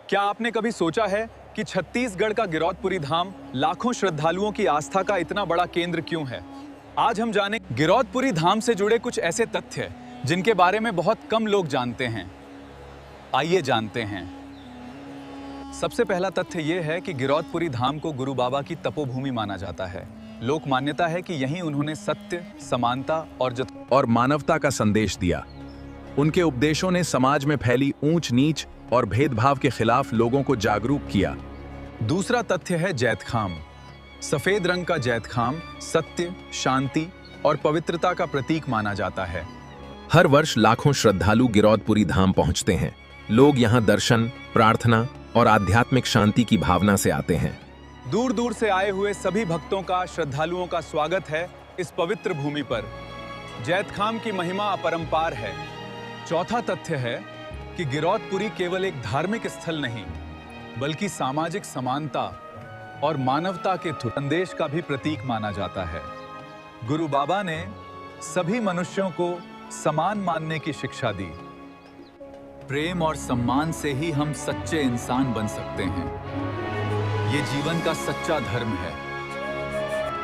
क्या आपने कभी सोचा है कि छत्तीसगढ़ का गिरौदपुरी धाम लाखों श्रद्धालुओं की आस्था का इतना बड़ा केंद्र क्यों है? आज हम जाने गिरौदपुरी धाम से जुड़े कुछ ऐसे तथ्य जिनके बारे में बहुत कम लोग जानते हैं। आइए जानते हैं। सबसे पहला तथ्य यह है कि गिरौदपुरी धाम को गुरु बाबा की तपोभूमि माना जाता है। लोक मान्यता है कि यहीं उन्होंने सत्य, समानता और मानवता का संदेश दिया। उनके उपदेशों ने समाज में फैली ऊंच नीच और भेदभाव के खिलाफ लोगों को जागरूक किया। दूसरा तथ्य है जैतखाम। सफेद रंग का जैतखाम सत्य, शांति और पवित्रता का प्रतीक माना जाता है। हर वर्ष लाखों श्रद्धालु गिरौदपुरी धाम पहुंचते हैं। लोग यहां दर्शन, प्रार्थना और आध्यात्मिक शांति की भावना से आते हैं। दूर दूर से आए हुए सभी भक्तों का, श्रद्धालुओं का स्वागत है इस पवित्र भूमि पर। जैतखाम की महिमा अपरंपार है। चौथा तथ्य है कि गिरौदपुरी केवल एक धार्मिक स्थल नहीं, बल्कि सामाजिक समानता और मानवता के संदेश का भी प्रतीक माना जाता है। गुरु बाबा ने सभी मनुष्यों को समान मानने की शिक्षा दी। प्रेम और सम्मान से ही हम सच्चे इंसान बन सकते हैं। ये जीवन का सच्चा धर्म है।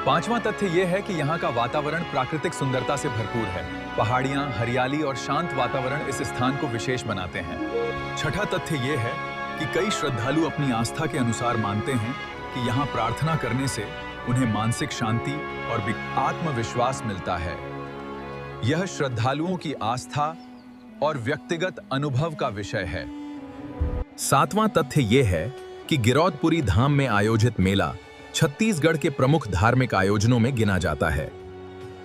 पांचवां तथ्य यह है कि यहाँ का वातावरण प्राकृतिक सुंदरता से भरपूर है। पहाड़ियां, हरियाली और शांत वातावरण इस स्थान को विशेष बनाते हैं। छठा तथ्य यह है कि कई श्रद्धालु अपनी आस्था के अनुसार मानते हैं कि यहाँ प्रार्थना करने से उन्हें मानसिक शांति और आत्मविश्वास मिलता है। यह श्रद्धालुओं की आस्था और व्यक्तिगत अनुभव का विषय है। सातवां तथ्य यह है कि गिरौदपुरी धाम में आयोजित मेला छत्तीसगढ़ के प्रमुख धार्मिक आयोजनों में गिना जाता है।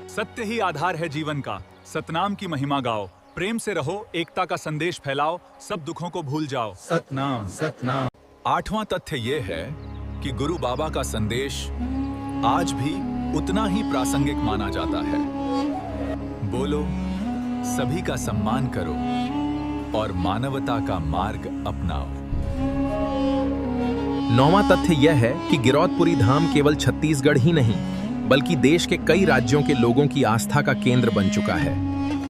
सत्य ही आधार है जीवन का। सतनाम की महिमा गाओ, प्रेम से रहो, एकता का संदेश फैलाओ, सब दुखों को भूल जाओ। सतनाम सतनाम। आठवां तथ्य यह है कि गुरु बाबा का संदेश आज भी उतना ही प्रासंगिक माना जाता है। बोलो, सभी का सम्मान करो और मानवता का मार्ग अपनाओ। नौवां तथ्य यह है कि गिरौदपुरी धाम केवल छत्तीसगढ़ ही नहीं, बल्कि देश के कई राज्यों के लोगों की आस्था का केंद्र बन चुका है।